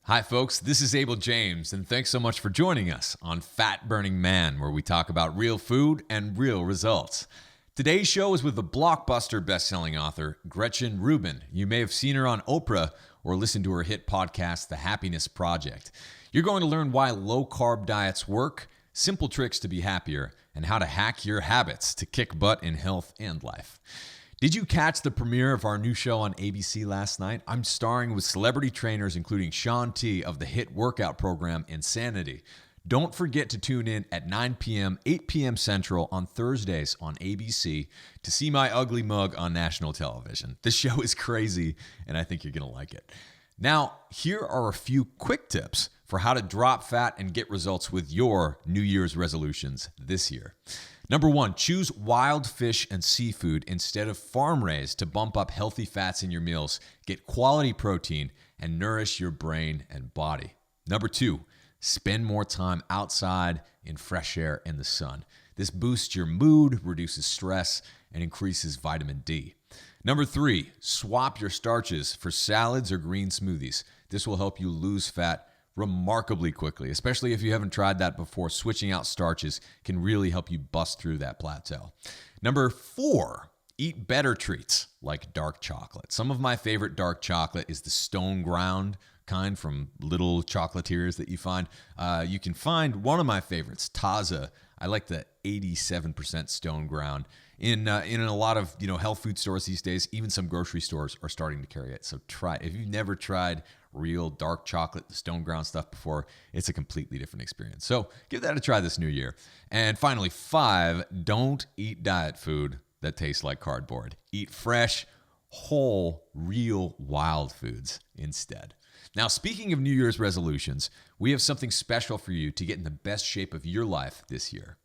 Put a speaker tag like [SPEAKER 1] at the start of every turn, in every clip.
[SPEAKER 1] Hi, folks. This is Abel James, and thanks so much for joining us on Fat Burning Man, where we talk about real food and real results. Today's show is with the blockbuster bestselling author, Gretchen Rubin. You may have seen her on Oprah or listened to her hit podcast, The Happiness Project. You're going to learn why low-carb diets work, simple tricks to be happier, and how to hack your habits to kick butt in health and life. Did you catch the premiere of our new show on ABC last night? I'm starring with celebrity trainers, including Shaun T of the hit workout program Insanity. Don't forget to tune in at 9 p.m., 8 p.m. Central on Thursdays on ABC to see my ugly mug on national television. This show is crazy, and I think you're going to like it. Now, here are a few quick tips for how to drop fat and get results with your New Year's resolutions this year. Number 1, choose wild fish and seafood instead of farm-raised to bump up healthy fats in your meals, get quality protein, and nourish your brain and body. Number 2, spend more time outside in fresh air in the sun. This boosts your mood, reduces stress, and increases vitamin D. Number 3, swap your starches for salads or green smoothies. This will help you lose fat remarkably quickly, especially if you haven't tried that before. Switching out starches can really help you bust through that plateau. Number 4, eat better treats like dark chocolate. Some of my favorite dark chocolate is the stone ground kind from little chocolatiers that you find. You can find one of my favorites, Taza. I like the 87% stone ground. In a lot of health food stores these days, even some grocery stores are starting to carry it. So try it. If you've never tried real dark chocolate, the stone ground stuff before, it's a completely different experience. So give that a try this new year. And finally, 5, don't eat diet food that tastes like cardboard. Eat fresh, whole, real, wild foods instead. Now, speaking of New Year's resolutions, we have something special for you to get in the best shape of your life this year.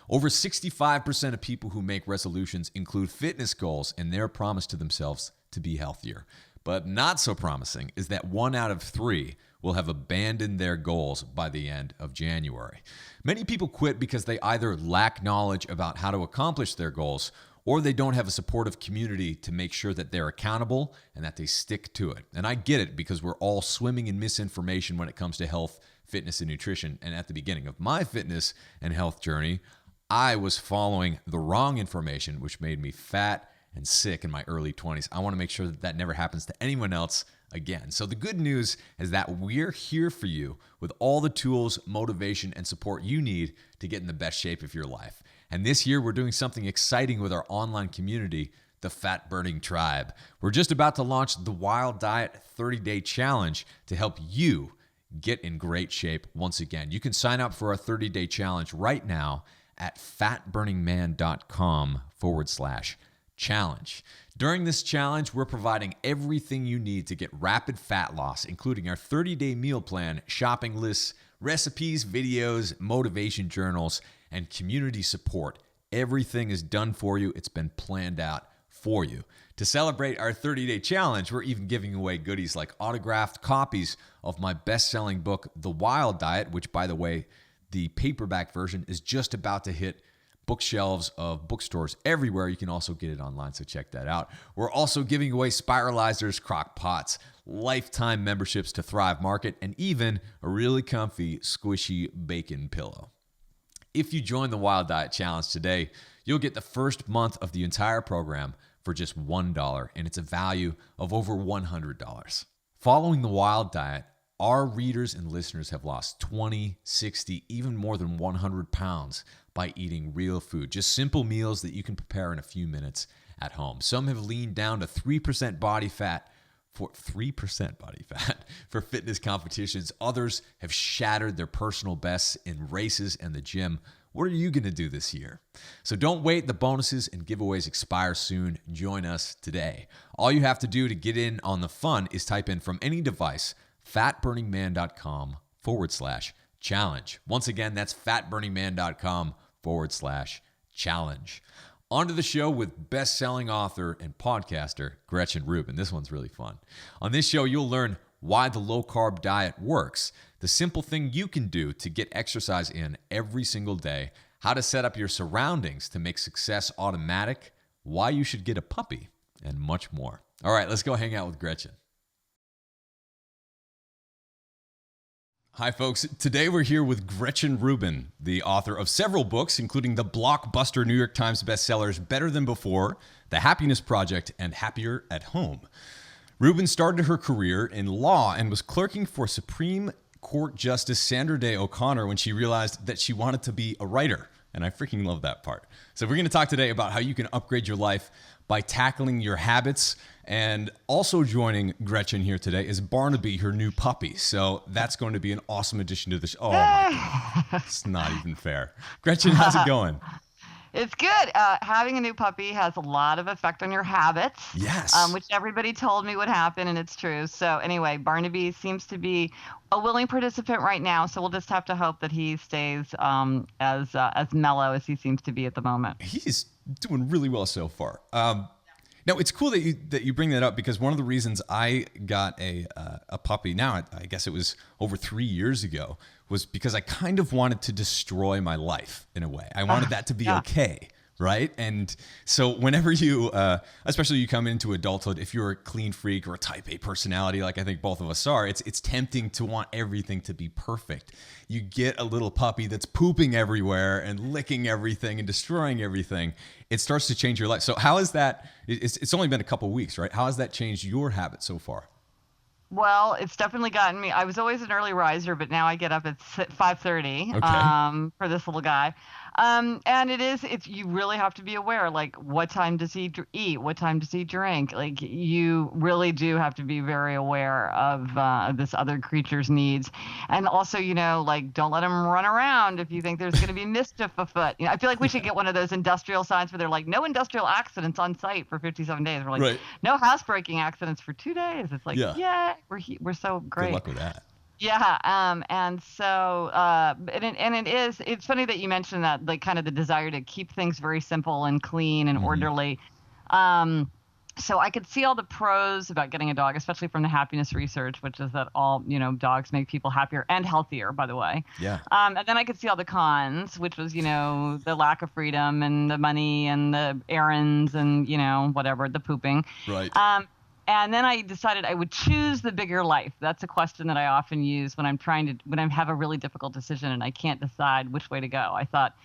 [SPEAKER 1] Over 65% of people who make resolutions include fitness goals in their promise to themselves to be healthier. But not so promising is that 1 out of 3 will have abandoned their goals by the end of January. Many people quit because they either lack knowledge about how to accomplish their goals, or they don't have a supportive community to make sure that they're accountable and that they stick to it. And I get it, because we're all swimming in misinformation when it comes to health, fitness, and nutrition. And at the beginning of my fitness and health journey, I was following the wrong information, which made me fat and sick in my early 20s. I want to make sure that that never happens to anyone else again. So the good news is that we're here for you with all the tools, motivation, and support you need to get in the best shape of your life. And this year, we're doing something exciting with our online community, the Fat Burning Tribe. We're just about to launch the Wild Diet 30-Day Challenge to help you get in great shape once again. You can sign up for our 30-day challenge right now at fatburningman.com/challenge. During this challenge, we're providing everything you need to get rapid fat loss, including our 30-day meal plan, shopping lists, recipes, videos, motivation journals, and community support. Everything is done for you. It's been planned out for you. To celebrate our 30-day challenge, we're even giving away goodies like autographed copies of my best-selling book, The Wild Diet, which, by the way, the paperback version is just about to hit bookshelves of bookstores everywhere. You can also get it online, so check that out. We're also giving away spiralizers, crock pots, lifetime memberships to Thrive Market, and even a really comfy, squishy bacon pillow. If you join the Wild Diet Challenge today, you'll get the first month of the entire program for just $1, and it's a value of over $100. Following the Wild Diet, our readers and listeners have lost 20, 60, even more than 100 pounds by eating real food, just simple meals that you can prepare in a few minutes at home. Some have leaned down to 3% body fat for fitness competitions. Others have shattered their personal bests in races and the gym. What are you going to do this year? So don't wait. The bonuses and giveaways expire soon. Join us today. All you have to do to get in on the fun is type in from any device, fatburningman.com/challenge. Once again, that's fatburningman.com/challenge. On to the show with best-selling author and podcaster Gretchen Rubin. This one's really fun. On this show, you'll learn why the low-carb diet works, the simple thing you can do to get exercise in every single day, how to set up your surroundings to make success automatic, why you should get a puppy, and much more. All right, let's go hang out with Gretchen. Hi, folks. Today we're here with Gretchen Rubin, the author of several books, including the blockbuster New York Times bestsellers Better Than Before, The Happiness Project, and Happier at Home. Rubin started her career in law and was clerking for Supreme Court Justice Sandra Day O'Connor when she realized that she wanted to be a writer. And I freaking love that part. So we're going to talk today about how you can upgrade your life by tackling your habits. And also joining Gretchen here today is Barnaby, her new puppy. So that's going to be an awesome addition to the show. Oh my God. It's not even fair. Gretchen, how's it going?
[SPEAKER 2] It's good. Having a new puppy has a lot of effect on your habits.
[SPEAKER 1] Yes.
[SPEAKER 2] Which everybody told me would happen, and it's true. So anyway, Barnaby seems to be a willing participant right now. So we'll just have to hope that he stays as mellow as he seems to be at the moment.
[SPEAKER 1] He's doing really well so far. Now it's cool that you bring that up, because one of the reasons I got a puppy, now I guess it was over 3 years ago, was because I kind of wanted to destroy my life in a way. I wanted that to be okay, right? And so whenever you, especially you come into adulthood, if you're a clean freak or a type A personality, like I think both of us are, it's tempting to want everything to be perfect. You get a little puppy that's pooping everywhere and licking everything and destroying everything. It starts to change your life. So how is that? It's only been a couple of weeks, right? How has that changed your habit so far?
[SPEAKER 2] Well, it's definitely gotten me. I was always an early riser, but now I get up at 5:30 for this little guy. And it's you really have to be aware, like what time does he eat? What time does he drink? Like you really do have to be very aware of this other creature's needs. And also, like don't let him run around if you think there's going to be mischief afoot. I feel like we should get one of those industrial signs where they're like, no industrial accidents on site for 57 days. We're like,
[SPEAKER 1] right.
[SPEAKER 2] No housebreaking accidents for 2 days. It's like, yeah, we're so great.
[SPEAKER 1] Good luck with that.
[SPEAKER 2] Yeah, and so it's funny that you mentioned that, like kind of the desire to keep things very simple and clean and orderly. So I could see all the pros about getting a dog, especially from the happiness research, which is that all, dogs make people happier and healthier, by the way.
[SPEAKER 1] Yeah.
[SPEAKER 2] And then I could see all the cons, which was, the lack of freedom and the money and the errands and, whatever, the pooping.
[SPEAKER 1] Right.
[SPEAKER 2] And then I decided I would choose the bigger life. That's a question that I often use when I have a really difficult decision and I can't decide which way to go. I thought,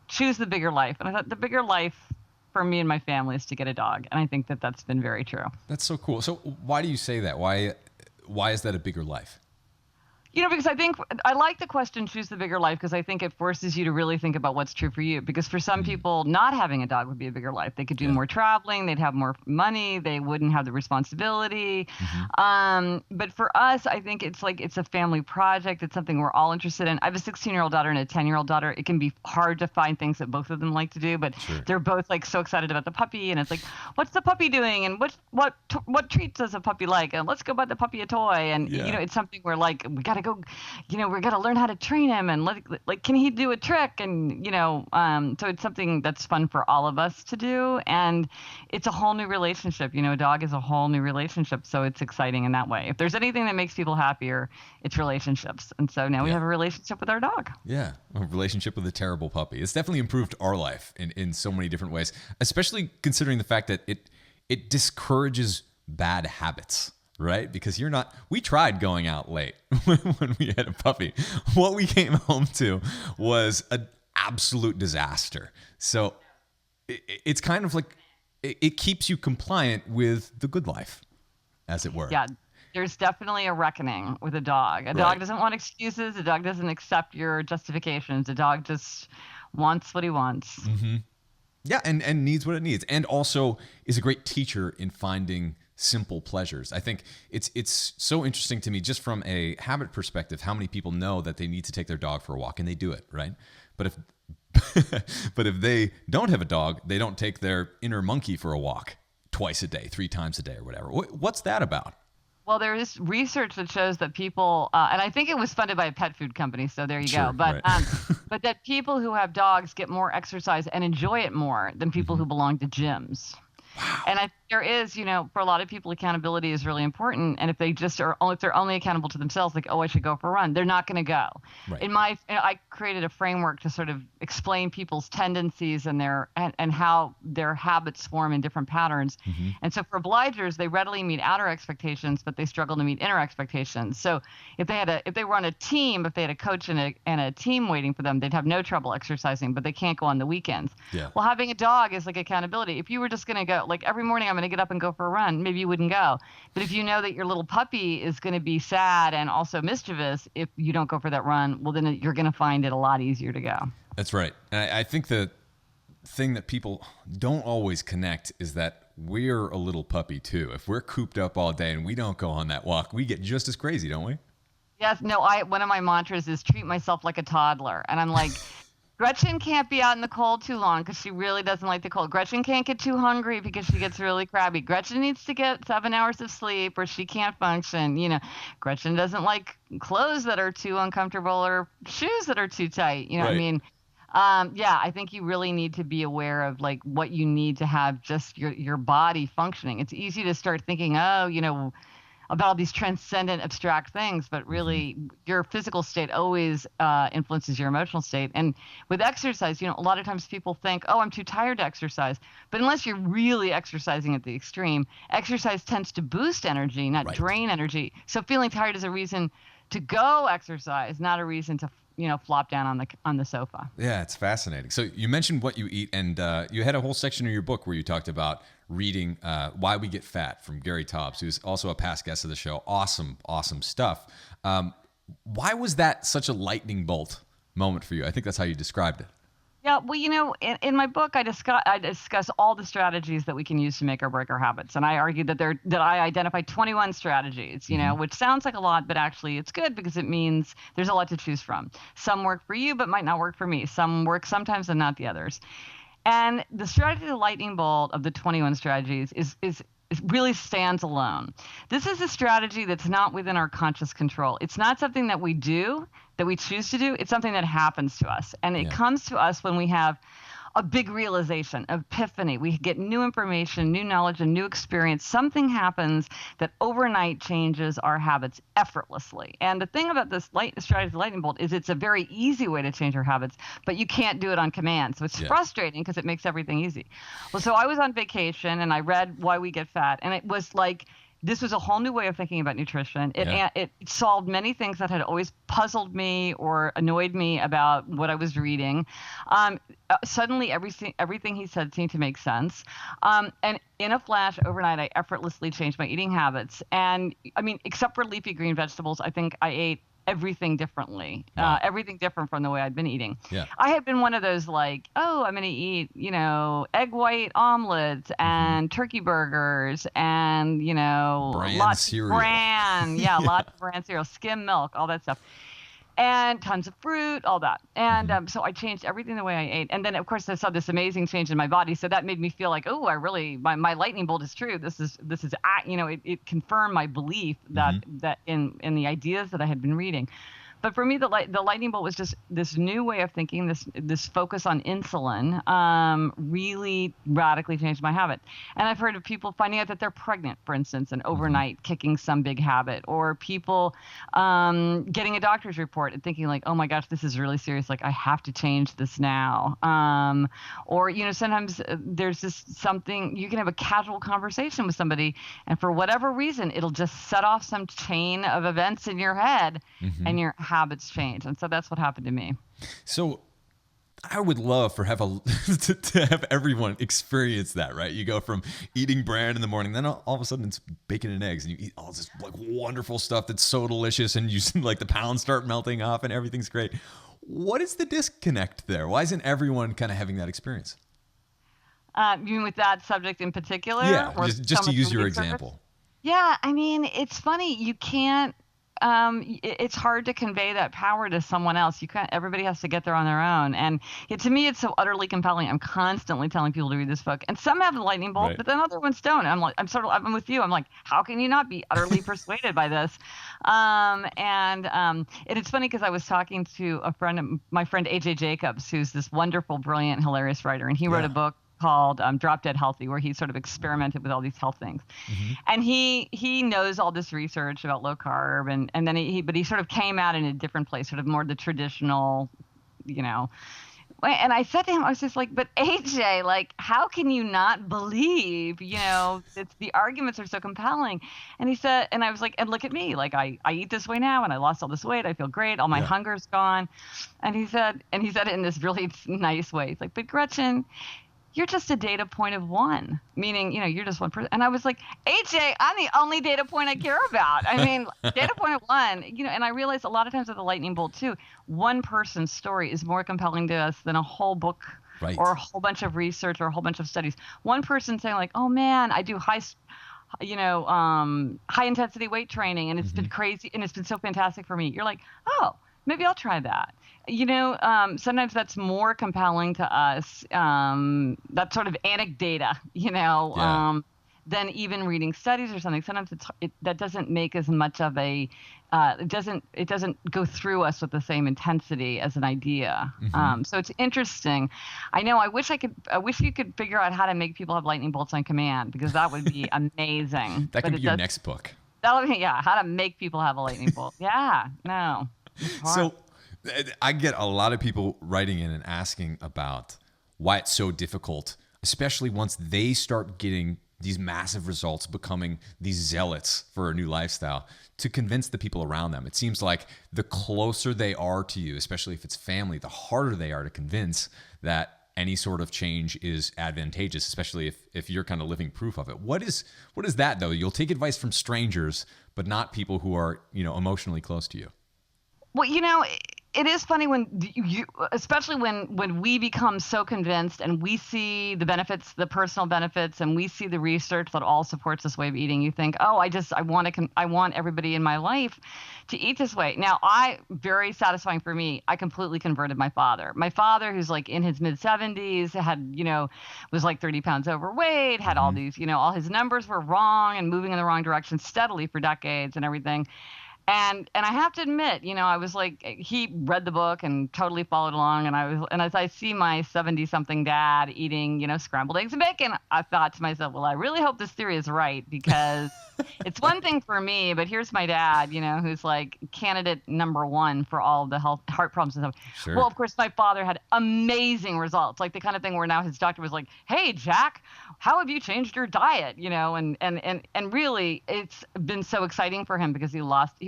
[SPEAKER 2] choose the bigger life. And I thought the bigger life for me and my family is to get a dog. And I think that that's been very true.
[SPEAKER 1] That's so cool. So why do you say that? Why is that a bigger life?
[SPEAKER 2] Because I think I like the question, choose the bigger life, because I think it forces you to really think about what's true for you. Because for some people, not having a dog would be a bigger life. They could do more traveling. They'd have more money. They wouldn't have the responsibility. But for us, I think it's a family project. It's something we're all interested in. I have a 16-year-old daughter and a 10-year-old daughter. It can be hard to find things that both of them like to do, but they're both like so excited about the puppy. And it's like, what's the puppy doing? And what treats does a puppy like? And let's go buy the puppy a toy. And, it's something where like, we got to go, we got to learn how to train him and like, can he do a trick? And, so it's something that's fun for all of us to do. And it's a whole new relationship. A dog is a whole new relationship. So it's exciting in that way. If there's anything that makes people happier, it's relationships. And so now we have a relationship with our dog.
[SPEAKER 1] Yeah. A relationship with a terrible puppy. It's definitely improved our life in so many different ways, especially considering the fact that it discourages bad habits. Right? Because we tried going out late when we had a puppy. What we came home to was an absolute disaster. So it's kind of like, it keeps you compliant with the good life, as it were.
[SPEAKER 2] Yeah. There's definitely a reckoning with a dog. A dog doesn't want excuses. A dog doesn't accept your justifications. A dog just wants what he wants.
[SPEAKER 1] Mm-hmm. Yeah. And needs what it needs. And also is a great teacher in finding simple pleasures. I think it's so interesting to me, just from a habit perspective, how many people know that they need to take their dog for a walk and they do it, right? But if they don't have a dog, they don't take their inner monkey for a walk twice a day, 3 times a day or whatever. What's that about?
[SPEAKER 2] Well, there is research that shows that people, and I think it was funded by a pet food company, so there you go. But but that people who have dogs get more exercise and enjoy it more than people who belong to gyms. And there is, for a lot of people, accountability is really important. And if they just are, if they're only accountable to themselves, like, oh, I should go for a run, they're not going to go.
[SPEAKER 1] Right.
[SPEAKER 2] I created a framework to sort of explain people's tendencies and and how their habits form in different patterns.
[SPEAKER 1] Mm-hmm.
[SPEAKER 2] And so for obligers, they readily meet outer expectations, but they struggle to meet inner expectations. So if they were on a team, if they had a coach and a team waiting for them, they'd have no trouble exercising, but they can't go on the weekends.
[SPEAKER 1] Yeah.
[SPEAKER 2] Well, having a dog is like accountability. If you were just going to go, like every morning I'm going to get up and go for a run, maybe you wouldn't go. But if you know that your little puppy is going to be sad and also mischievous if you don't go for that run, well, then you're going to find it a lot easier to go.
[SPEAKER 1] That's right. And I think the thing that people don't always connect is that we're a little puppy too. If we're cooped up all day and we don't go on that walk, we get just as crazy, don't we?
[SPEAKER 2] Yes. No, one of my mantras is treat myself like a toddler. And I'm like, Gretchen can't be out in the cold too long because she really doesn't like the cold. Gretchen can't get too hungry because she gets really crabby. Gretchen needs to get 7 hours of sleep or she can't function. Gretchen doesn't like clothes that are too uncomfortable or shoes that are too tight. You know what I mean? I think you really need to be aware of like what you need to have just your body functioning. It's easy to start thinking, about all these transcendent abstract things, but really your physical state always influences your emotional state. And with exercise, a lot of times people think, oh, I'm too tired to exercise. But unless you're really exercising at the extreme, exercise tends to boost energy, not drain energy. So feeling tired is a reason to go exercise, not a reason to flop down on the sofa.
[SPEAKER 1] Yeah, it's fascinating. So you mentioned what you eat, and you had a whole section in your book where you talked about reading Why We Get Fat from Gary Taubes, who's also a past guest of the show. Awesome stuff. Why was that such a lightning bolt moment for you? I think that's how you described it.
[SPEAKER 2] Yeah, well, in my book, I discuss all the strategies that we can use to make or break our habits, and I argue that I identified 21 strategies, which sounds like a lot, but actually it's good because it means there's a lot to choose from. Some work for you, but might not work for me. Some work sometimes and not the others. And the strategy of the lightning bolt of the 21 strategies is it really stands alone. This is a strategy that's not within our conscious control. It's not something that we do, that we choose to do. It's something that happens to us. And it comes to us when we have a big realization, epiphany. We get new information, new knowledge, and new experience. Something happens that overnight changes our habits effortlessly. And the thing about this strategy of the lightning bolt is it's a very easy way to change our habits, but you can't do it on command. So it's frustrating because it makes everything easy. Well, so I was on vacation and I read Why We Get Fat, and it was like, this was a whole new way of thinking about nutrition. It solved many things that had always puzzled me or annoyed me about what I was reading. Suddenly, everything he said seemed to make sense. And in a flash, overnight, I effortlessly changed my eating habits. And I mean, except for leafy green vegetables, I think I ate everything differently, everything different from the way I'd been eating.
[SPEAKER 1] Yeah.
[SPEAKER 2] I had been one of those like, oh, I'm going to eat, egg white omelets and turkey burgers and,
[SPEAKER 1] Bran cereal.
[SPEAKER 2] Lots of bran cereal, skim milk, all that stuff. And tons of fruit, all that. And so I changed everything the way I ate. And then, of course, I saw this amazing change in my body. So that made me feel like, oh, my lightning bolt is true. It confirmed my belief that in the ideas that I had been reading. But for me, the lightning bolt was just this new way of thinking, this focus on insulin really radically changed my habit. And I've heard of people finding out that they're pregnant, for instance, and overnight kicking some big habit, or people getting a doctor's report and thinking like, oh my gosh, this is really serious. Like I have to change this now. Or, sometimes there's just something, you can have a casual conversation with somebody and for whatever reason, it'll just set off some chain of events in your head and your habits change. And so that's what happened to me.
[SPEAKER 1] So I would love to have everyone experience that, right? You go from eating bran in the morning, then all of a sudden it's bacon and eggs, and you eat all this like wonderful stuff that's so delicious, and you like the pounds start melting off, and everything's great. What is the disconnect there? Why isn't everyone kind of having that experience?
[SPEAKER 2] You mean with that subject in particular?
[SPEAKER 1] Yeah, just to use your example.
[SPEAKER 2] Yeah, I mean, it's funny. You can't. It's hard to convey that power to someone else. You can't. Everybody has to get there on their own. And to me, it's so utterly compelling. I'm constantly telling people to read this book, and some have the lightning bolt, but then other ones don't. I'm with you. I'm like, how can you not be utterly persuaded by this? And it's funny because I was talking to my friend AJ Jacobs, who's this wonderful, brilliant, hilarious writer, and he wrote a book called Drop Dead Healthy, where he sort of experimented with all these health things. And he knows all this research about low carb, and then he sort of came out in a different place, sort of more the traditional, you know. And I said to him, I was just like, but AJ, like, how can you not believe, you know, the arguments are so compelling? And he said, and I was like, and look at me, like, I eat this way now, and I lost all this weight. I feel great. All my hunger's gone. And he said it in this really nice way. He's like, but Gretchen, you're just a data point of one, meaning, you know, you're just one person. And I was like, AJ, I'm the only data point I care about. I mean, data point of one, you know, and I realized a lot of times with the lightning bolt too, one person's story is more compelling to us than a whole book or a whole bunch of research or a whole bunch of studies. One person saying like, oh man, I do high intensity weight training and it's been crazy and it's been so fantastic for me. You're like, oh, maybe I'll try that. You know, sometimes that's more compelling to us, that sort of anecdata, you know, than even reading studies or something. Sometimes that doesn't make as much of a, it doesn't go through us with the same intensity as an idea. So it's interesting. I know. I wish you could figure out how to make people have lightning bolts on command, because that would be amazing.
[SPEAKER 1] That could be your next book.
[SPEAKER 2] That would be, how to make people have a lightning bolt. Yeah, no.
[SPEAKER 1] So I get a lot of people writing in and asking about why it's so difficult, especially once they start getting these massive results, becoming these zealots for a new lifestyle, to convince the people around them. It seems like the closer they are to you, especially if it's family, the harder they are to convince that any sort of change is advantageous, especially if you're kind of living proof of it. What is that though? You'll take advice from strangers, but not people who are, you know, emotionally close to you.
[SPEAKER 2] Well, you know, it is funny when especially when we become so convinced and we see the benefits, the personal benefits, and we see the research that all supports this way of eating. You think, oh, I want everybody in my life to eat this way. Now, very satisfying for me, I completely converted my father. My father, who's like in his mid 70s, had, you know, was like 30 pounds overweight, had all these, you know, all his numbers were wrong and moving in the wrong direction steadily for decades and everything. And I have to admit, you know, I was like, he read the book and totally followed along. And as I see my 70-something dad eating, you know, scrambled eggs and bacon, I thought to myself, well, I really hope this theory is right, because it's one thing for me, but here's my dad, you know, who's like candidate number one for all the heart problems and stuff.
[SPEAKER 1] Sure.
[SPEAKER 2] Well, of course, my father had amazing results, like the kind of thing where now his doctor was like, hey, Jack, how have you changed your diet? You know, and really, it's been so exciting for him because he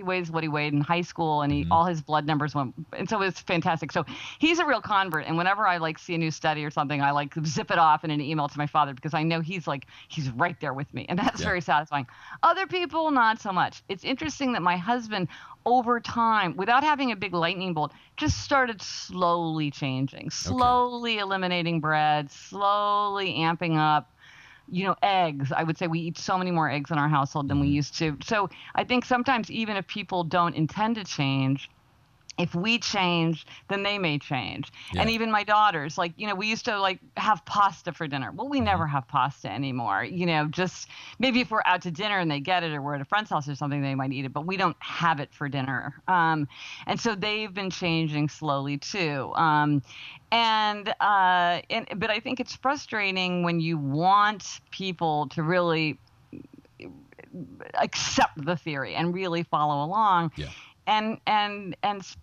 [SPEAKER 2] weighs what he weighed in high school, and all his blood numbers went, and so it's fantastic. So he's a real convert, and whenever I like see a new study or something, I like zip it off in an email to my father, because I know he's right there with me, and that's very satisfying. Other people, not so much. It's interesting that my husband, over time, without having a big lightning bolt, just started slowly changing, slowly eliminating bread, slowly amping up, you know, eggs. I would say we eat so many more eggs in our household than we used to. So I think sometimes even if people don't intend to change, if we change, then they may change. Yeah. And even my daughters, like, you know, we used to like have pasta for dinner. Well, we never have pasta anymore. You know, just maybe if we're out to dinner and they get it, or we're at a friend's house or something, they might eat it, but we don't have it for dinner. And so they've been changing slowly too. But I think it's frustrating when you want people to really accept the theory and really follow along. Yeah. And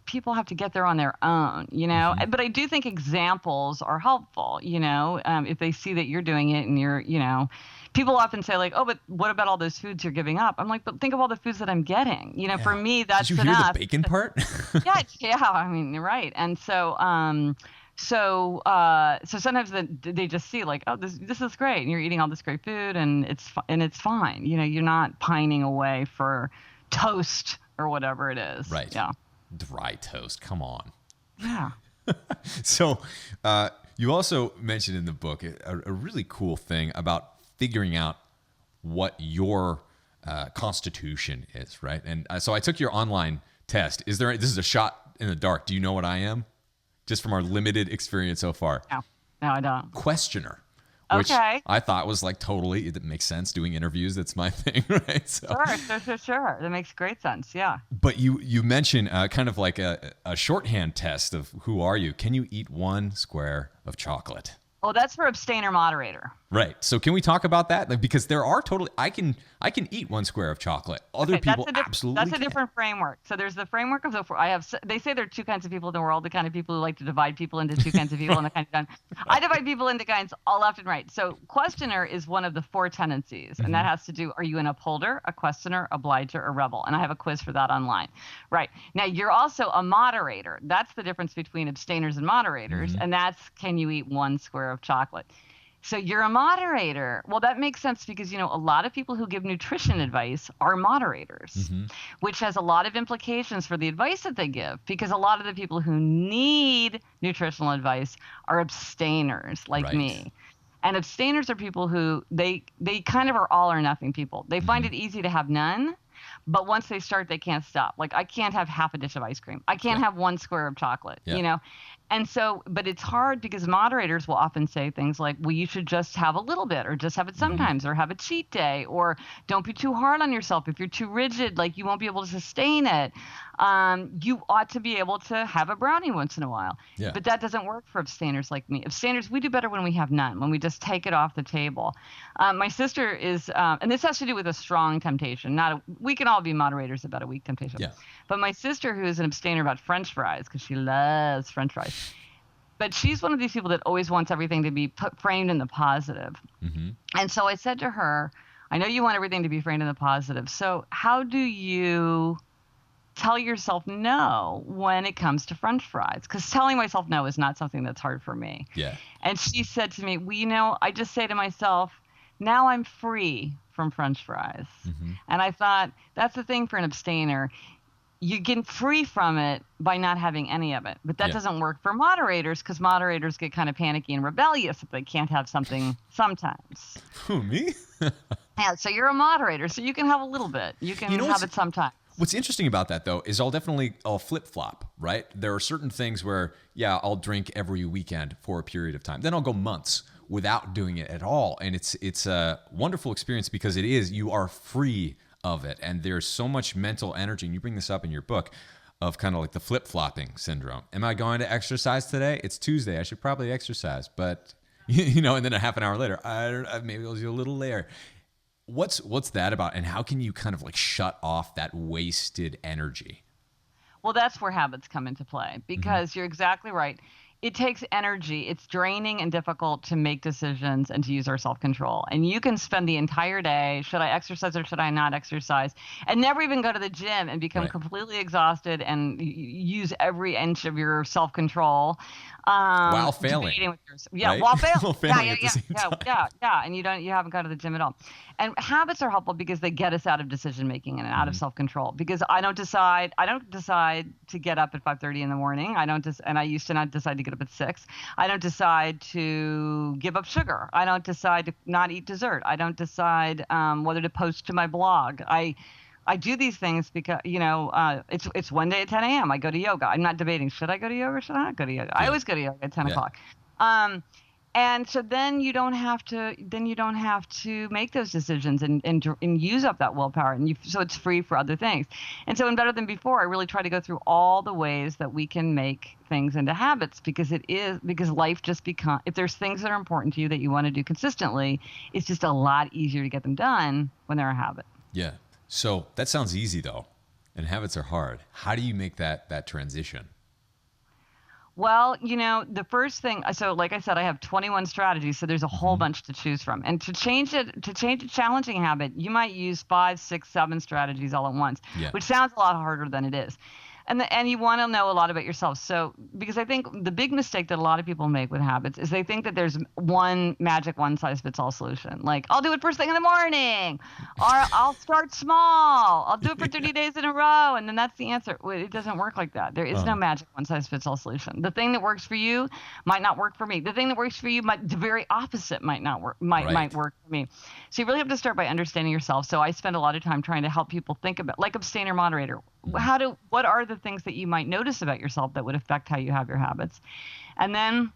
[SPEAKER 2] people have to get there on their own, you know. But I do think examples are helpful, you know, if they see that you're doing it and you're, you know, people often say like, oh, but what about all those foods you're giving up? I'm like, but think of all the foods that I'm getting, you know. For me, that's enough.
[SPEAKER 1] Did you hear the bacon part?
[SPEAKER 2] yeah. I mean, you're right. And so, so sometimes they just see like, oh, this is great, and you're eating all this great food, and it's fine, you know. You're not pining away for toast or whatever it is.
[SPEAKER 1] Right.
[SPEAKER 2] Yeah.
[SPEAKER 1] Dry toast. Come on.
[SPEAKER 2] Yeah.
[SPEAKER 1] So you also mentioned in the book a really cool thing about figuring out what your constitution is, right? And so I took your online test. This is a shot in the dark. Do you know what I am? Just from our limited experience so far.
[SPEAKER 2] No, I don't.
[SPEAKER 1] Questioner. Which I thought was like totally, it makes sense. Doing interviews, that's my thing, right? So.
[SPEAKER 2] Sure. That makes great sense, yeah.
[SPEAKER 1] But you mentioned kind of like a shorthand test of who are you. Can you eat one square of chocolate?
[SPEAKER 2] Oh, that's for abstainer moderator.
[SPEAKER 1] Right. So can we talk about that? Like, because there are totally, I can eat 1 square of chocolate. Other people absolutely
[SPEAKER 2] That's a different framework. So there's the framework of they say there are 2 kinds of people in the world, the kind of people who like to divide people into 2 kinds of people and the kind of I divide people into kinds all left and right. So questioner is one of the 4 tendencies, and that has to do, are you an upholder, a questioner, obliger, a rebel? And I have a quiz for that online. Right. Now, you're also a moderator. That's the difference between abstainers and moderators, and that's, can you eat 1 square of chocolate? So you're a moderator. Well, that makes sense because, a lot of people who give nutrition advice are moderators, which has a lot of implications for the advice that they give, because a lot of the people who need nutritional advice are abstainers like me. And abstainers are people who they kind of are all or nothing people. They find it easy to have none, but once they start, they can't stop. Like, I can't have half a dish of ice cream. I can't have 1 square of chocolate, And so, but it's hard because moderators will often say things like, well, you should just have a little bit, or just have it sometimes, or have a cheat day, or don't be too hard on yourself. If you're too rigid, like, you won't be able to sustain it. You ought to be able to have a brownie once in a while. Yeah. But that doesn't work for abstainers like me. Abstainers, we do better when we have none, when we just take it off the table. My sister is, and this has to do with a strong temptation. We can all be moderators about a weak temptation. Yeah. But my sister, who is an abstainer about French fries, because she loves French fries, but she's one of these people that always wants everything to be framed in the positive. And so I said to her, I know you want everything to be framed in the positive. So how do you tell yourself no when it comes to French fries? Because telling myself no is not something that's hard for me. Yeah. And she said to me, well, I just say to myself, now I'm free from French fries. And I thought, that's the thing for an abstainer. You get free from it by not having any of it. But that doesn't work for moderators, because moderators get kind of panicky and rebellious if they can't have something sometimes.
[SPEAKER 1] Who, me?
[SPEAKER 2] Yeah, so you're a moderator, so you can have a little bit. You can have it sometimes.
[SPEAKER 1] What's interesting about that, though, is I'll flip-flop, right? There are certain things where, I'll drink every weekend for a period of time. Then I'll go months without doing it at all. And it's a wonderful experience because you are free of it. And there's so much mental energy. And you bring this up in your book of kind of like the flip-flopping syndrome. Am I going to exercise today? It's Tuesday. I should probably exercise. But, and then a half an hour later, maybe I'll do a little later. What's that about? And how can you kind of like shut off that wasted energy?
[SPEAKER 2] Well, that's where habits come into play, because you're exactly right. It takes energy. It's draining and difficult to make decisions and to use our self-control. And you can spend the entire day, should I exercise or should I not exercise, and never even go to the gym and become completely exhausted and use every inch of your self-control.
[SPEAKER 1] While failing.
[SPEAKER 2] While failing. And you haven't gone to the gym at all. And habits are helpful because they get us out of decision making and out of self-control. Because I don't decide to get up at 5:30 in the morning. And I used to not decide to get up at 6. I don't decide to give up sugar. I don't decide to not eat dessert. I don't decide whether to post to my blog. I do these things because, it's one day at 10 a.m. I go to yoga. I'm not debating, should I go to yoga or should I not go to yoga? I always go to yoga at 10 o'clock. And so then you don't have to make those decisions and use up that willpower, so it's free for other things. And so in Better Than Before, I really try to go through all the ways that we can make things into habits, because life just becomes, if there's things that are important to you that you want to do consistently, it's just a lot easier to get them done when they're a habit.
[SPEAKER 1] Yeah. So that sounds easy though, and habits are hard. How do you make that transition?
[SPEAKER 2] Well, the first thing, so like I said, I have 21 strategies, so there's a whole bunch to choose from. And to change a challenging habit, you might use 5, 6, 7 strategies all at once, which sounds a lot harder than it is. And you want to know a lot about yourself. So, because I think the big mistake that a lot of people make with habits is they think that there's one magic one-size-fits-all solution. Like, I'll do it first thing in the morning, or I'll start small. I'll do it for 30 days in a row, and then that's the answer. It doesn't work like that. There is no magic one-size-fits-all solution. The thing that works for you might not work for me. The thing that works for you the very opposite might not work. Might work for me. So you really have to start by understanding yourself. So I spend a lot of time trying to help people think about, like abstainer moderator. What are the things that you might notice about yourself that would affect how you have your habits? And then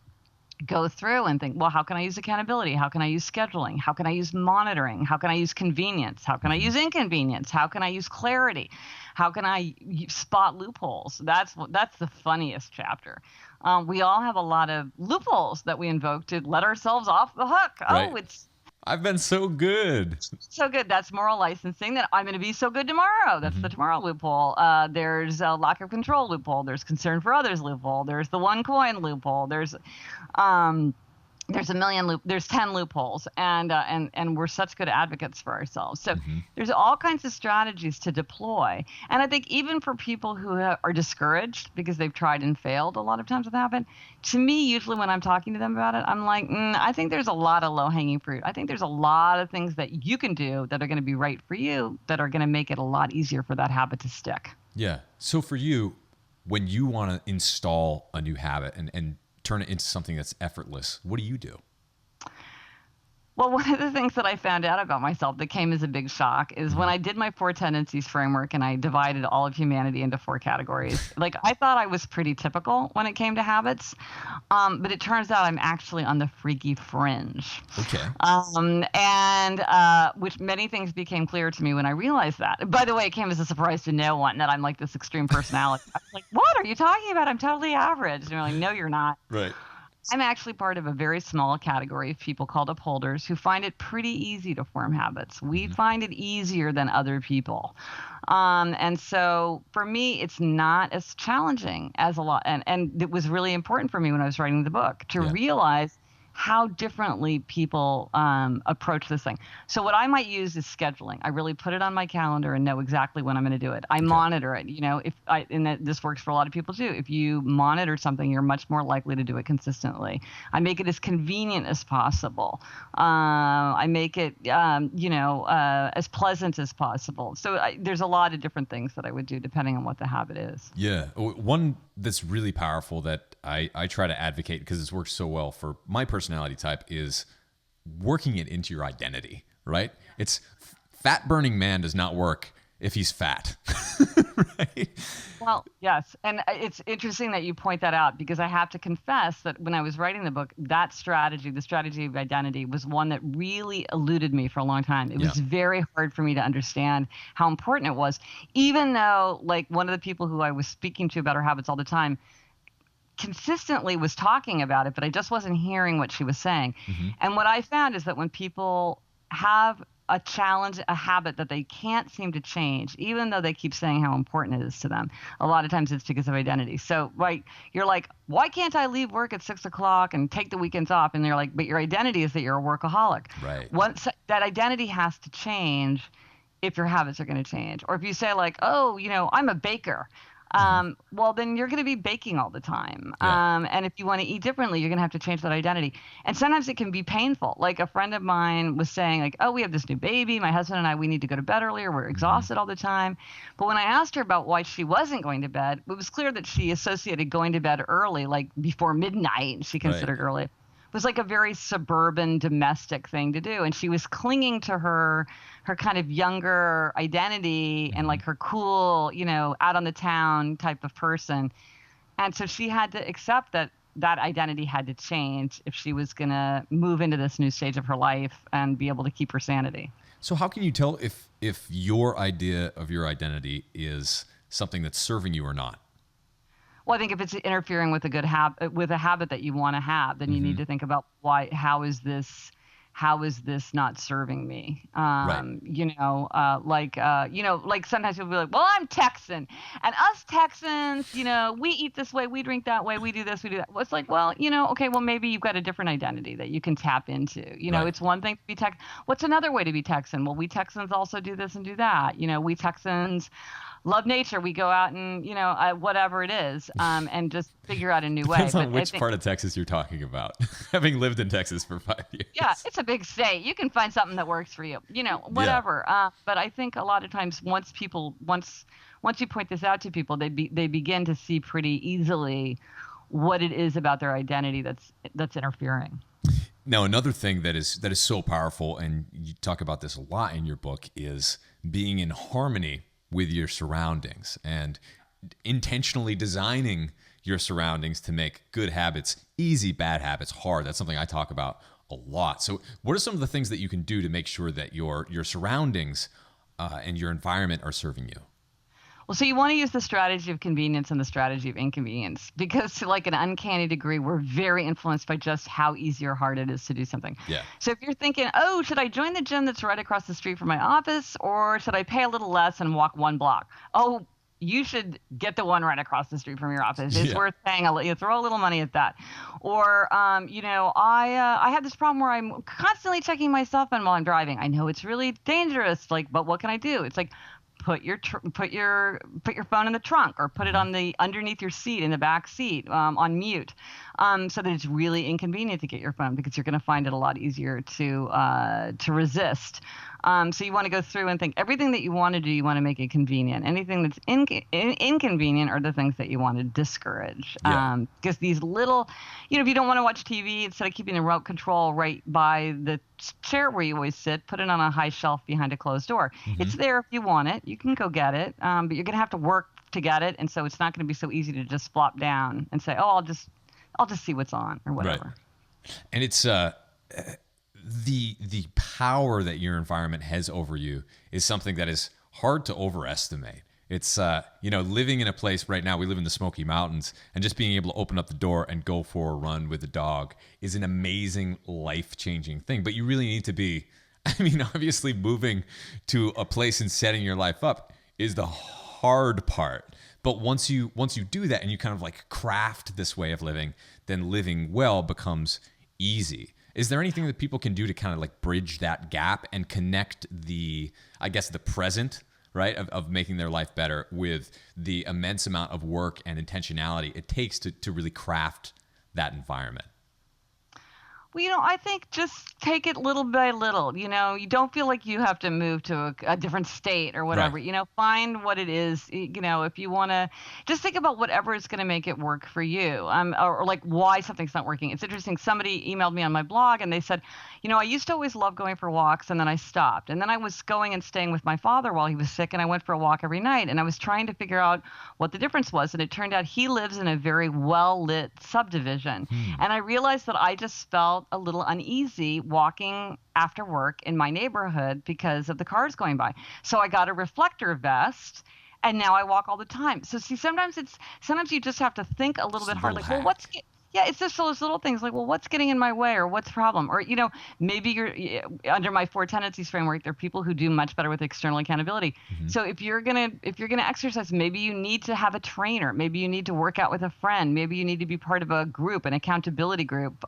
[SPEAKER 2] go through and think, well, how can I use accountability? How can I use scheduling? How can I use monitoring? How can I use convenience? How can I use inconvenience? How can I use clarity? How can I spot loopholes? That's the funniest chapter. We all have a lot of loopholes that we invoke to let ourselves off the hook.
[SPEAKER 1] Right.
[SPEAKER 2] Oh, it's
[SPEAKER 1] I've been so good.
[SPEAKER 2] so good. That's moral licensing, that I'm going to be so good tomorrow. That's the tomorrow loophole. There's a lack of control loophole. There's concern for others loophole. There's the one coin loophole. There's a million there's 10 loopholes, and we're such good advocates for ourselves. So there's all kinds of strategies to deploy. And I think even for people who are discouraged because they've tried and failed a lot of times with habit, to me, usually when I'm talking to them about it, I'm like, I think there's a lot of low-hanging fruit. I think there's a lot of things that you can do that are going to be right for you, that are going to make it a lot easier for that habit to stick.
[SPEAKER 1] Yeah. So for you, when you want to install a new habit and turn it into something that's effortless, what do you do?
[SPEAKER 2] Well, one of the things that I found out about myself that came as a big shock is when I did my 4 tendencies framework and I divided all of humanity into 4 categories. Like, I thought I was pretty typical when it came to habits, but it turns out I'm actually on the freaky fringe.
[SPEAKER 1] Okay.
[SPEAKER 2] Which many things became clear to me when I realized that. By the way, it came as a surprise to no one that I'm like this extreme personality. I was like, what are you talking about? I'm totally average. And they're like, no, you're not.
[SPEAKER 1] Right.
[SPEAKER 2] I'm actually part of a very small category of people called upholders who find it pretty easy to form habits. We find it easier than other people. And so for me, it's not as challenging as a lot. And it was really important for me when I was writing the book to realize how differently people approach this thing. So what I might use is scheduling. I really put it on my calendar and know exactly when I'm going to do it. I monitor it. This works for a lot of people too. If you monitor something, you're much more likely to do it consistently. I make it as convenient as possible. I make it, as pleasant as possible. So there's a lot of different things that I would do depending on what the habit is.
[SPEAKER 1] Yeah. One that's really powerful that I try to advocate because it's worked so well for my personality type is working it into your identity, right? It's fat burning man does not work if he's fat, right?
[SPEAKER 2] Well, yes. And it's interesting that you point that out, because I have to confess that when I was writing the book, that strategy, the strategy of identity, was one that really eluded me for a long time. It was very hard for me to understand how important it was, even though, like, one of the people who I was speaking to about her habits all the time consistently was talking about it, but I just wasn't hearing what she was saying. And what I found is that when people have a challenge, a habit that they can't seem to change, even though they keep saying how important it is to them, a lot of times it's because of identity. So, right, you're like, why can't I leave work at 6 o'clock and take the weekends off? And they're like, but your identity is that you're a workworkaholic.
[SPEAKER 1] Right.
[SPEAKER 2] Once that identity has to change if your habits are going to change. Or if you say, like, oh, I'm a baker. Well, then you're going to be baking all the time. And if you want to eat differently, you're going to have to change that identity. And sometimes it can be painful. Like, a friend of mine was saying, like, oh, we have this new baby. My husband and I, we need to go to bed earlier. We're exhausted all the time. But when I asked her about why she wasn't going to bed, it was clear that she associated going to bed early, like before midnight, she considered early. It was like a very suburban, domestic thing to do. And she was clinging to her kind of younger identity and like her cool, out on the town type of person. And so she had to accept that identity had to change if she was going to move into this new stage of her life and be able to keep her sanity.
[SPEAKER 1] So how can you tell if your idea of your identity is something that's serving you or not?
[SPEAKER 2] Well, I think if it's interfering with a good with a habit that you want to have, then you need to think about how is this not serving me? Right. Like sometimes people be like, well, I'm Texan, and us Texans, we eat this way, we drink that way, we do this, we do that. Well, it's like, well, okay, well, maybe you've got a different identity that you can tap into. Right. It's one thing to be Texan. What's another way to be Texan? Well, we Texans also do this and do that. We Texans love nature. We go out and, whatever it is, and just figure out a new way.
[SPEAKER 1] Depends on which part of Texas you're talking about. Having lived in Texas for 5 years.
[SPEAKER 2] Yeah, it's a big state. You can find something that works for you, whatever. Yeah. But I think a lot of times once you point this out to people, they begin to see pretty easily what it is about their identity that's interfering.
[SPEAKER 1] Now, another thing that is so powerful, and you talk about this a lot in your book, is being in harmony with your surroundings and intentionally designing your surroundings to make good habits easy, bad habits hard. That's something I talk about a lot. So what are some of the things that you can do to make sure that your surroundings and your environment are serving you?
[SPEAKER 2] Well, so you want to use the strategy of convenience and the strategy of inconvenience, because to like an uncanny degree, we're very influenced by just how easy or hard it is to do something.
[SPEAKER 1] Yeah.
[SPEAKER 2] So if you're thinking, oh, should I join the gym that's right across the street from my office, or should I pay a little less and walk 1 block? Oh, you should get the one right across the street from your office. It's worth paying throw a little money at that. Or, I have this problem where I'm constantly checking my cell phone while I'm driving. I know it's really dangerous, but what can I do? It's like, put your phone in the trunk, or put it on the underneath your seat in the back seat on mute, so that it's really inconvenient to get your phone, because you're going to find it a lot easier to resist. So you want to go through and think everything that you want to do, you want to make it convenient. Anything that's inconvenient are the things that you want to discourage. Because these little, if you don't want to watch TV, instead of keeping the remote control right by the chair where you always sit, put it on a high shelf behind a closed door. It's there if you want it. You can go get it, but you're going to have to work to get it, and so it's not going to be so easy to just flop down and say, "Oh, I'll just see what's on," or whatever.
[SPEAKER 1] Right. And it's the power that your environment has over you is something that is hard to overestimate. It's living in a place right now, we live in the Smoky Mountains, and just being able to open up the door and go for a run with a dog is an amazing, life-changing thing. But you really need to be, obviously moving to a place and setting your life up is the hard part. But once you do that and you kind of like craft this way of living, then living well becomes easy. Is there anything that people can do to kind of like bridge that gap and connect the present, right, of making their life better with the immense amount of work and intentionality it takes to really craft that environment?
[SPEAKER 2] Well, I think just take it little by little. You don't feel like you have to move to a different state or whatever.
[SPEAKER 1] Right.
[SPEAKER 2] Find what it is. If you want to, just think about whatever is going to make it work for you. Or like why something's not working. It's interesting. Somebody emailed me on my blog and they said, I used to always love going for walks, and then I stopped. And then I was going and staying with my father while he was sick, and I went for a walk every night. And I was trying to figure out what the difference was. And it turned out he lives in a very well-lit subdivision. And I realized that I just felt a little uneasy walking after work in my neighborhood because of the cars going by. So I got a reflector vest, and now I walk all the time. So see, sometimes you just have to think a little bit hard, like, well, it's just those little things like, well, what's getting in my way, or what's the problem? Or, maybe you're under my 4 tendencies framework, there are people who do much better with external accountability. So if you're going to exercise, maybe you need to have a trainer. Maybe you need to work out with a friend. Maybe you need to be part of a group, an accountability group.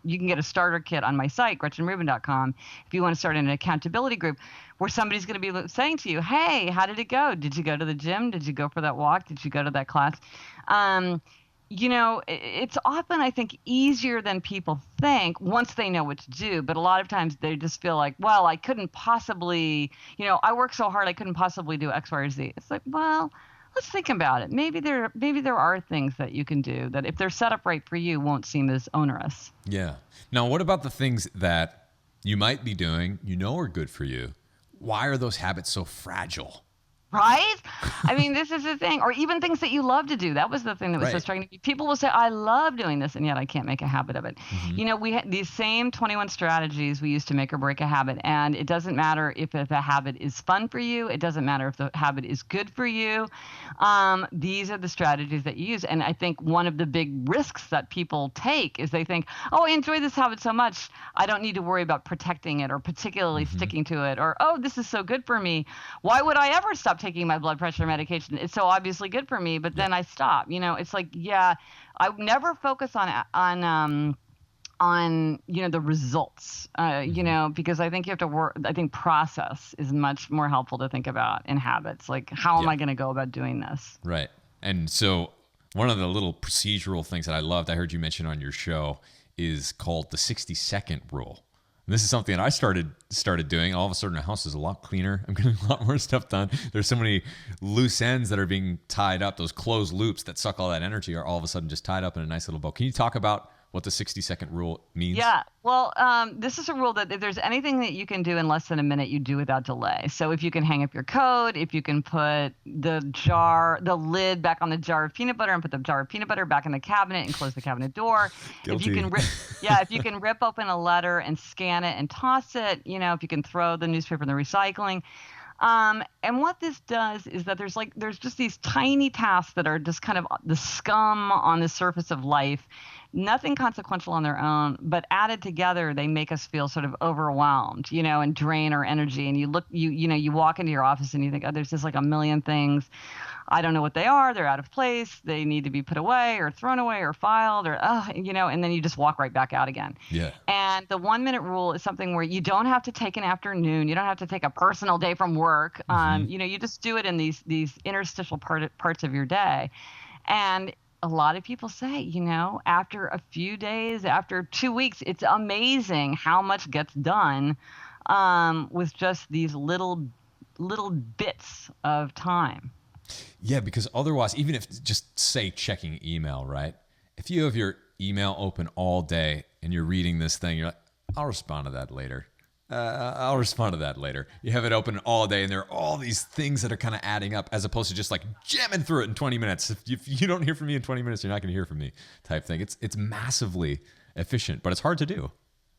[SPEAKER 2] You can get a starter kit on my site, GretchenRubin.com, if you want to start an accountability group where somebody's going to be saying to you, hey, how did it go? Did you go to the gym? Did you go for that walk? Did you go to that class? It's often, I think, easier than people think once they know what to do. But a lot of times they just feel like, well, I couldn't possibly, I work so hard, I couldn't possibly do X, Y, or Z. It's like, well, let's think about it. Maybe there are things that you can do that, if they're set up right for you, won't seem as onerous.
[SPEAKER 1] Yeah. Now, what about the things that you might be doing, are good for you? Why are those habits so fragile?
[SPEAKER 2] Right? This is the thing. Or even things that you love to do. That was the thing that was so striking to me. People will say, I love doing this, and yet I can't make a habit of it. We had these same 21 strategies we use to make or break a habit. And it doesn't matter if the habit is fun for you. It doesn't matter if the habit is good for you. These are the strategies that you use. And I think one of the big risks that people take is they think, oh, I enjoy this habit so much, I don't need to worry about protecting it or particularly sticking to it. Or, oh, this is so good for me. Why would I ever stop taking my blood pressure medication? It's so obviously good for me, but then I stop. It's like, I never focus on the results, because I think you have to work. I think process is much more helpful to think about in habits. Like, how am I going to go about doing this? Right.
[SPEAKER 1] And so one of the little procedural things that I loved, I heard you mention on your show, is called the 60-second rule. And this is something that I started doing. All of a sudden, the house is a lot cleaner. I'm getting a lot more stuff done. There's so many loose ends that are being tied up. Those closed loops that suck all that energy are all of a sudden just tied up in a nice little bow. Can you talk about what the 60-second rule means?
[SPEAKER 2] Yeah. Well, this is a rule that if there's anything that you can do in less than a minute, you do without delay. So if you can hang up your coat, if you can put the lid back on the jar of peanut butter and put the jar of peanut butter back in the cabinet and close the cabinet door.
[SPEAKER 1] Guilty.
[SPEAKER 2] If you can if you can rip open a letter and scan it and toss it, if you can throw the newspaper in the recycling. And what this does is that there's just these tiny tasks that are just kind of the scum on the surface of life, nothing consequential on their own, but added together, they make us feel sort of overwhelmed, and drain our energy. And you walk into your office and you think, oh, there's just like a million things. I don't know what they are. They're out of place. They need to be put away or thrown away or filed and then you just walk right back out again.
[SPEAKER 1] Yeah.
[SPEAKER 2] And the 1 minute rule is something where you don't have to take an afternoon. You don't have to take a personal day from work. You just do it in these interstitial parts of your day. And a lot of people say, after a few days, after 2 weeks, it's amazing how much gets done with just these little bits of time.
[SPEAKER 1] Yeah, because otherwise, even if just say checking email, right? If you have your email open all day and you're reading this thing, you're like, I'll respond to that later. I'll respond to that later. You have it open all day and there are all these things that are kind of adding up as opposed to just like jamming through it in 20 minutes. If you don't hear from me in 20 minutes, you're not going to hear from me type thing. It's massively efficient, but it's hard to do.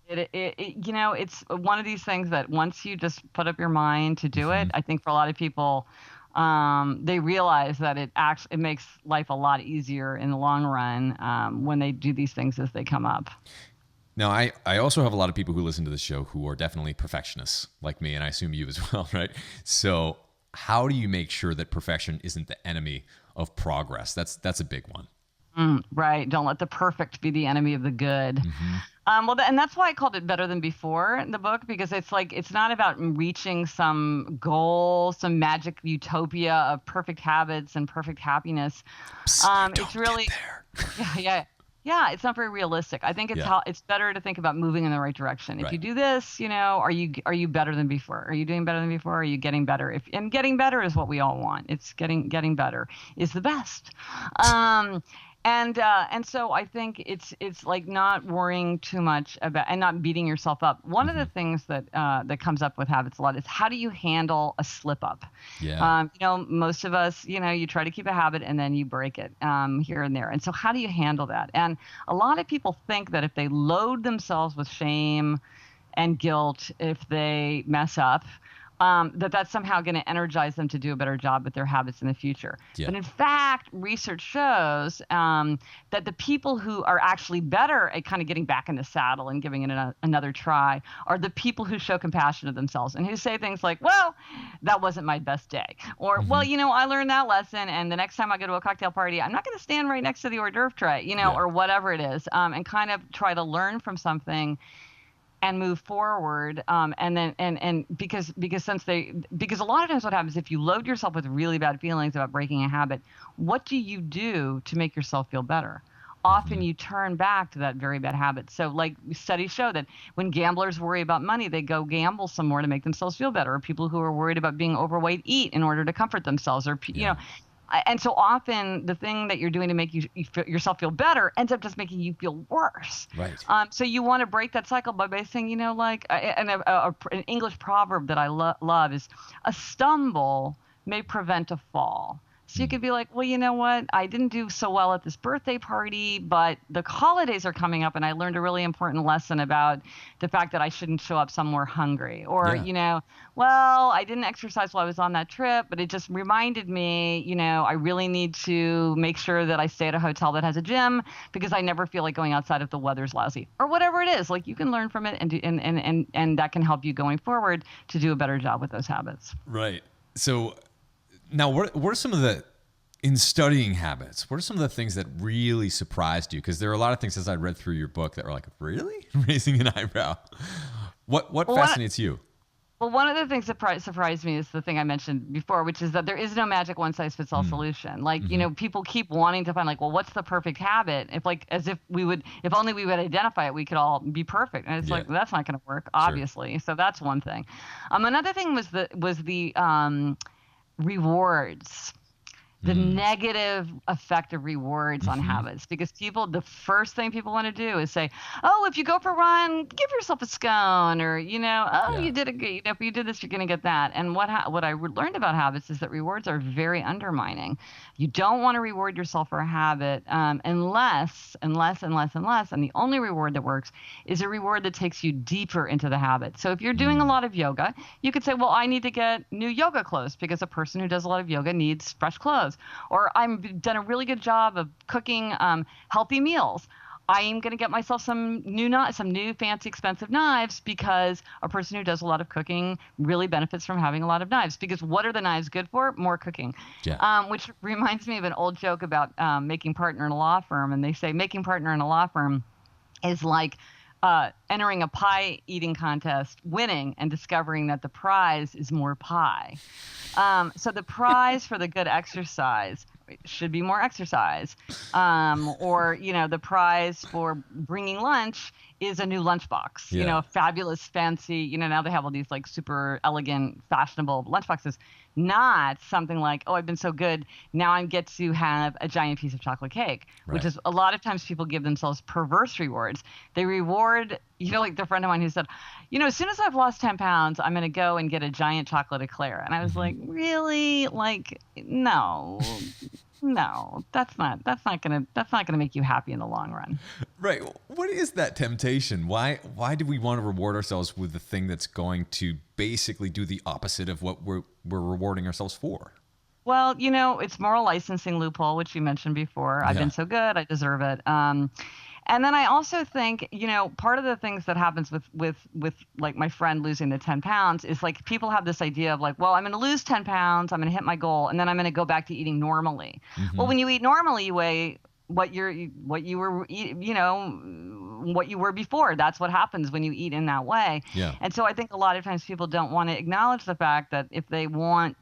[SPEAKER 2] It's one of these things that once you just put up your mind to do it, I think for a lot of people, they realize that it makes life a lot easier in the long run when they do these things as they come up.
[SPEAKER 1] Now, I also have a lot of people who listen to this show who are definitely perfectionists like me, and I assume you as well, right? So how do you make sure that perfection isn't the enemy of progress? That's a big one.
[SPEAKER 2] Right. Don't let the perfect be the enemy of the good. And that's why I called it Better Than Before in the book, because it's not about reaching some goal, some magic utopia of perfect habits and perfect happiness. It's really, yeah, it's not very realistic. I think it's better to think about moving in the right direction. If you do this, are you better than before? Are you doing better than before? Are you getting better? And getting better is what we all want. It's getting better is the best. And so I think it's like not worrying too much about and not beating yourself up. One of the things that comes up with habits a lot is how do you handle a slip up?
[SPEAKER 1] Yeah.
[SPEAKER 2] Most of us, you try to keep a habit and then you break it here and there. And so how do you handle that? And a lot of people think that if they load themselves with shame and guilt if they mess up, that's somehow going to energize them to do a better job with their habits in the future.
[SPEAKER 1] Yeah.
[SPEAKER 2] But in fact, research shows that the people who are actually better at kind of getting back in the saddle and giving it another try are the people who show compassion to themselves and who say things like, well, that wasn't my best day. Or, well, I learned that lesson, and the next time I go to a cocktail party, I'm not going to stand right next to the hors d'oeuvre tray, or whatever it is, and kind of try to learn from something and move forward, because a lot of times what happens if you load yourself with really bad feelings about breaking a habit, what do you do to make yourself feel better? Often you turn back to that very bad habit. So like studies show that when gamblers worry about money, they go gamble some more to make themselves feel better. Or people who are worried about being overweight eat in order to comfort themselves. Or and so often the thing that you're doing to make yourself feel better ends up just making you feel worse.
[SPEAKER 1] Right.
[SPEAKER 2] So you want to break that cycle by saying, an English proverb that I love is a stumble may prevent a fall. So you could be like, well, you know what? I didn't do so well at this birthday party, but the holidays are coming up and I learned a really important lesson about the fact that I shouldn't show up somewhere hungry. Or, well, I didn't exercise while I was on that trip, but it just reminded me, I really need to make sure that I stay at a hotel that has a gym because I never feel like going outside if the weather's lousy or whatever it is. Like you can learn from it and that can help you going forward to do a better job with those habits.
[SPEAKER 1] Right. So now, what are some of in studying habits, what are some of the things that really surprised you? Because there are a lot of things as I read through your book that were like, really? Raising an eyebrow. What fascinates you?
[SPEAKER 2] Well, one of the things that surprised me is the thing I mentioned before, which is that there is no magic one-size-fits-all solution. Like, people keep wanting to find like, well, what's the perfect habit? If only we would identify it, we could all be perfect. And it's like, well, that's not going to work, obviously. Sure. So that's one thing. Another thing was the rewards. the negative effect of rewards on habits, because the first thing people want to do is say, oh, if you go for a run, give yourself a scone, or, you did a good, if you did this, you're going to get that. And what I learned about habits is that rewards are very undermining. You don't want to reward yourself for a habit unless, and the only reward that works is a reward that takes you deeper into the habit. So if you're doing a lot of yoga, you could say, well, I need to get new yoga clothes because a person who does a lot of yoga needs fresh clothes. Or I've done a really good job of cooking healthy meals. I am going to get myself some new fancy expensive knives because a person who does a lot of cooking really benefits from having a lot of knives. Because what are the knives good for? More cooking. Yeah. Which reminds me of an old joke about making partner in a law firm. And they say making partner in a law firm is like entering a pie eating contest, winning, and discovering that the prize is more pie. So the prize for the good exercise should be more exercise. Or, the prize for bringing lunch is a new lunchbox, a fabulous, fancy, now they have all these like super elegant, fashionable lunchboxes, not something like, oh, I've been so good, now I get to have a giant piece of chocolate cake, which is a lot of times people give themselves perverse rewards. They reward, like the friend of mine who said, as soon as I've lost 10 pounds, I'm going to go and get a giant chocolate eclair. And I was like, really? Like, no, that's not gonna make you happy in the long run.
[SPEAKER 1] Right. What is that temptation? Why do we want to reward ourselves with the thing that's going to basically do the opposite of what we're rewarding ourselves for?
[SPEAKER 2] Well, it's moral licensing loophole, which you mentioned before. I've been so good, I deserve it. And then I also think, part of the things that happens with like my friend losing the 10 pounds is like people have this idea of like, well, I'm going to lose 10 pounds, I'm going to hit my goal, and then I'm going to go back to eating normally. Well, when you eat normally, you weigh what you were before. That's what happens when you eat in that way. Yeah. And so I think a lot of times people don't want to acknowledge the fact that if they want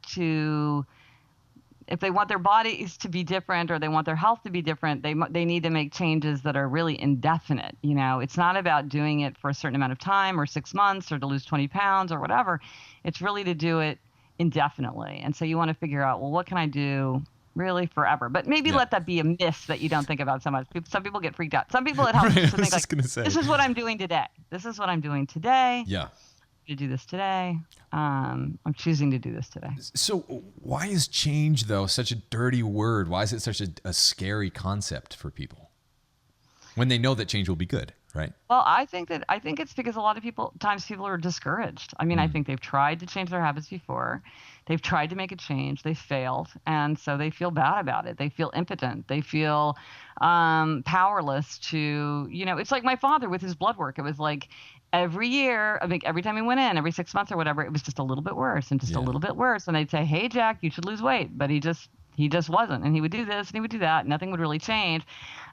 [SPEAKER 2] their bodies to be different or they want their health to be different, they need to make changes that are really indefinite. It's not about doing it for a certain amount of time or 6 months or to lose 20 pounds or whatever. It's really to do it indefinitely. And so you want to figure out, well, what can I do really forever? But maybe let that be a myth that you don't think about so much. Some people get freaked out. Some people at home just think like, this is what I'm doing today. This is what I'm doing today. Yeah. To do this today. I'm choosing to do this today.
[SPEAKER 1] So why is change, though, such a dirty word? Why is it such a scary concept for people when they know that change will be good, right?
[SPEAKER 2] Well, I think it's because a lot of people are discouraged. I mean, I think they've tried to change their habits before. They've tried to make a change. They failed. And so they feel bad about it. They feel impotent. They feel powerless to, it's like my father with his blood work. It was like, every year, I think every time he went in, every 6 months or whatever, it was just a little bit worse and just a little bit worse. And they'd say, hey, Jack, you should lose weight. But he just wasn't. And he would do this and he would do that. Nothing would really change.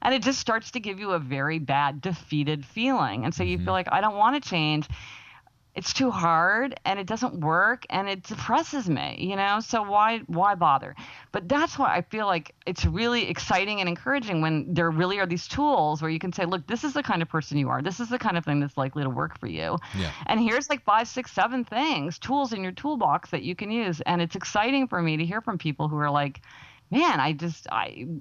[SPEAKER 2] And it just starts to give you a very bad, defeated feeling. And so you feel like, I don't want to change. It's too hard and it doesn't work and it depresses me, so why bother? But that's why I feel like it's really exciting and encouraging when there really are these tools where you can say, look, this is the kind of person you are. This is the kind of thing that's likely to work for you. Yeah. And here's like 5, 6, 7 tools in your toolbox that you can use. And it's exciting for me to hear from people who are like, man,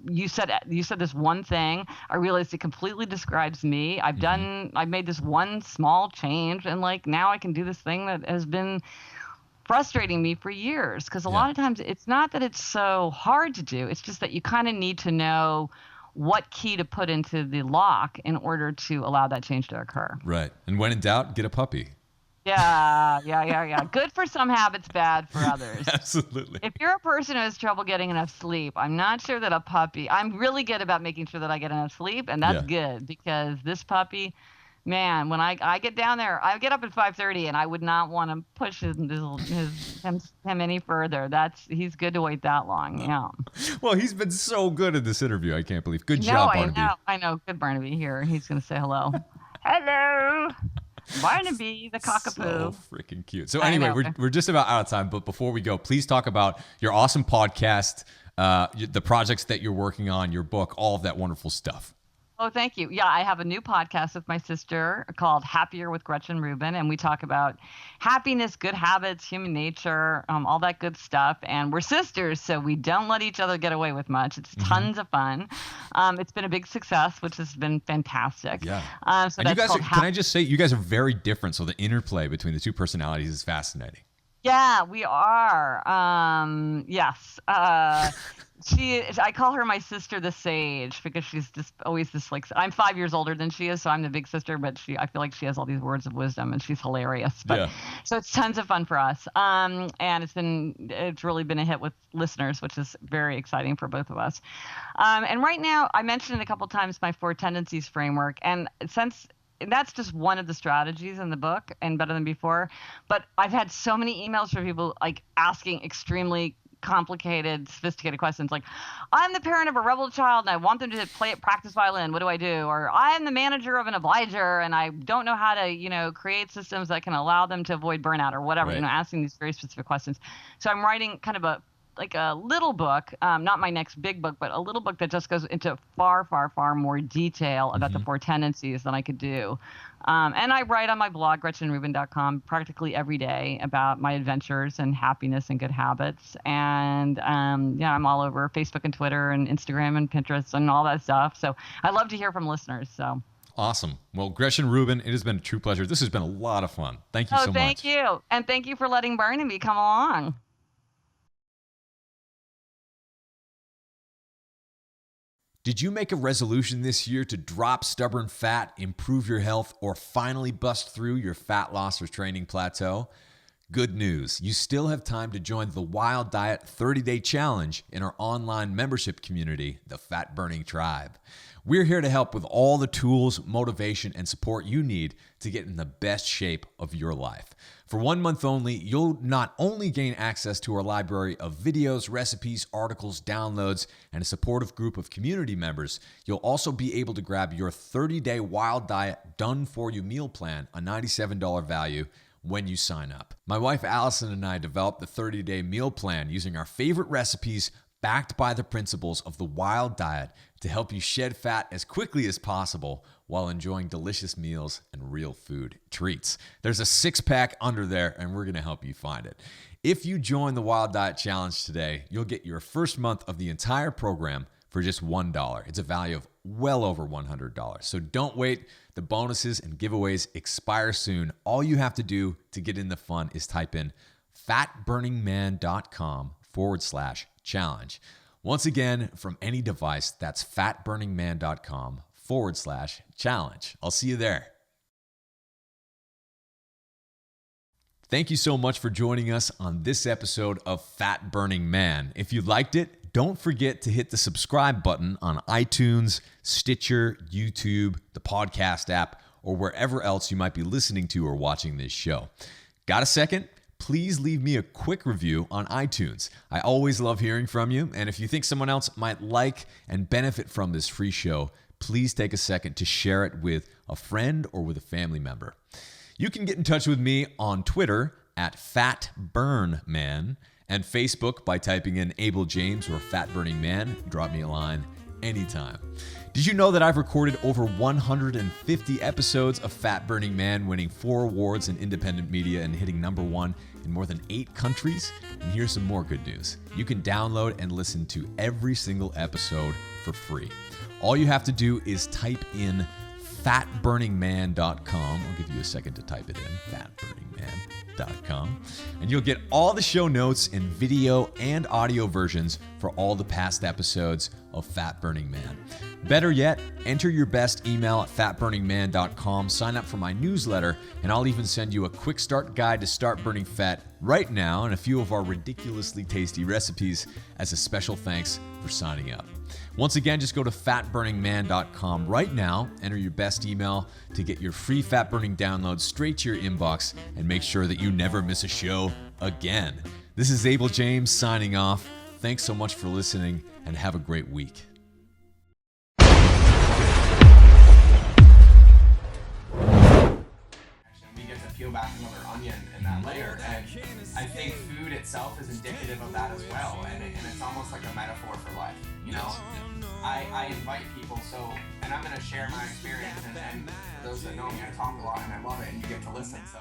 [SPEAKER 2] you said this one thing. I realized it completely describes me. I've made this one small change, and like now I can do this thing that has been frustrating me for years. Because a lot of times it's not that it's so hard to do. It's just that you kind of need to know what key to put into the lock in order to allow that change to occur.
[SPEAKER 1] Right. And when in doubt, get a puppy.
[SPEAKER 2] Yeah. Good for some habits, bad for others.
[SPEAKER 1] Absolutely.
[SPEAKER 2] If you're a person who has trouble getting enough sleep, I'm not sure that I'm really good about making sure that I get enough sleep, and that's good because this puppy, man, when I get down there, I get up at 5:30, and I would not want to push him any further. He's good to wait that long. Yeah.
[SPEAKER 1] Well, he's been so good in this interview. I can't believe. Good job, Barnaby.
[SPEAKER 2] I know. Good Barnaby here. He's going to say hello. Hello. Barnaby, the cockapoo.
[SPEAKER 1] So freaking cute. So anyway, we're just about out of time, but before we go, please talk about your awesome podcast, the projects that you're working on, your book, all of that wonderful stuff.
[SPEAKER 2] Oh, thank you. Yeah, I have a new podcast with my sister called Happier with Gretchen Rubin, and we talk about happiness, good habits, human nature, all that good stuff. And we're sisters, so we don't let each other get away with much. It's tons of fun. It's been a big success, which has been fantastic.
[SPEAKER 1] Yeah.
[SPEAKER 2] So
[SPEAKER 1] And you
[SPEAKER 2] that's
[SPEAKER 1] guys,
[SPEAKER 2] called
[SPEAKER 1] can I just say, you guys are very different. So the interplay between the two personalities is fascinating.
[SPEAKER 2] Yeah, we are. Yes. I call her my sister, the sage, because she's just always this like. I'm 5 years older than she is, so I'm the big sister. But I feel like she has all these words of wisdom, and she's hilarious. But so it's tons of fun for us. And it's really been a hit with listeners, which is very exciting for both of us. And right now, I mentioned a couple times my 4 tendencies framework, and since that's just one of the strategies in the book and Better Than Before. But I've had so many emails from people like asking extremely complicated, sophisticated questions like, I'm the parent of a rebel child and I want them to practice violin. What do I do? Or I'm the manager of an obliger and I don't know how to, create systems that can allow them to avoid burnout or whatever,
[SPEAKER 1] Right.
[SPEAKER 2] Asking these very specific questions. So I'm writing kind of a little book, not my next big book, but a little book that just goes into far, far, far more detail about the 4 tendencies than I could do. And I write on my blog, GretchenRubin.com, practically every day about my adventures and happiness and good habits. And I'm all over Facebook and Twitter and Instagram and Pinterest and all that stuff. So I love to hear from listeners. So
[SPEAKER 1] Awesome. Well, Gretchen Rubin, it has been a true pleasure. This has been a lot of fun. Thank you so much.
[SPEAKER 2] Thank you. And thank you for letting Barnaby come along.
[SPEAKER 1] Did you make a resolution this year to drop stubborn fat, improve your health, or finally bust through your fat loss or training plateau? Good news, you still have time to join the Wild Diet 30-Day Challenge in our online membership community, the Fat Burning Tribe. We're here to help with all the tools, motivation, and support you need to get in the best shape of your life. For 1 month only, you'll not only gain access to our library of videos, recipes, articles, downloads, and a supportive group of community members, you'll also be able to grab your 30-day Wild Diet done-for-you meal plan, a $97 value, when you sign up. My wife Allison and I developed the 30-day meal plan using our favorite recipes backed by the principles of the Wild Diet to help you shed fat as quickly as possible while enjoying delicious meals and real food treats. There's a 6-pack under there, and we're going to help you find it. If you join the Wild Diet Challenge today, you'll get your first month of the entire program for just $1. It's a value of well over $100. So don't wait. The bonuses and giveaways expire soon. All you have to do to get in the fun is type in fatburningman.com/challenge. Once again, from any device, that's fatburningman.com/challenge. I'll see you there. Thank you so much for joining us on this episode of Fat Burning Man. If you liked it, don't forget to hit the subscribe button on iTunes, Stitcher, YouTube, the podcast app, or wherever else you might be listening to or watching this show. Got a second? Please leave me a quick review on iTunes. I always love hearing from you, and if you think someone else might like and benefit from this free show, please take a second to share it with a friend or with a family member. You can get in touch with me on Twitter at FatBurnMan and Facebook by typing in Abel James or Fat Burning Man. Drop me a line anytime. Did you know that I've recorded over 150 episodes of Fat Burning Man, winning 4 awards in independent media and hitting #1 in more than 8 countries? And here's some more good news. You can download and listen to every single episode for free. All you have to do is type in fatburningman.com. I'll give you a second to type it in, fatburningman.com. And you'll get all the show notes in video and audio versions for all the past episodes of Fat Burning Man. Better yet, enter your best email at fatburningman.com, sign up for my newsletter, and I'll even send you a quick start guide to start burning fat right now and a few of our ridiculously tasty recipes as a special thanks for signing up. Once again, just go to fatburningman.com right now, enter your best email to get your free fat burning download straight to your inbox and make sure that you never miss a show again. This is Abel James signing off. Thanks so much for listening and have a great week.
[SPEAKER 3] You guys, I feel peel back another onion in that layer. And I think food itself is indicative of that as well. And it's almost like a metaphor for life, you know? I invite people, and I'm going to share my experience, and for those that know me, I talk a lot and I love it, and you get to listen, so.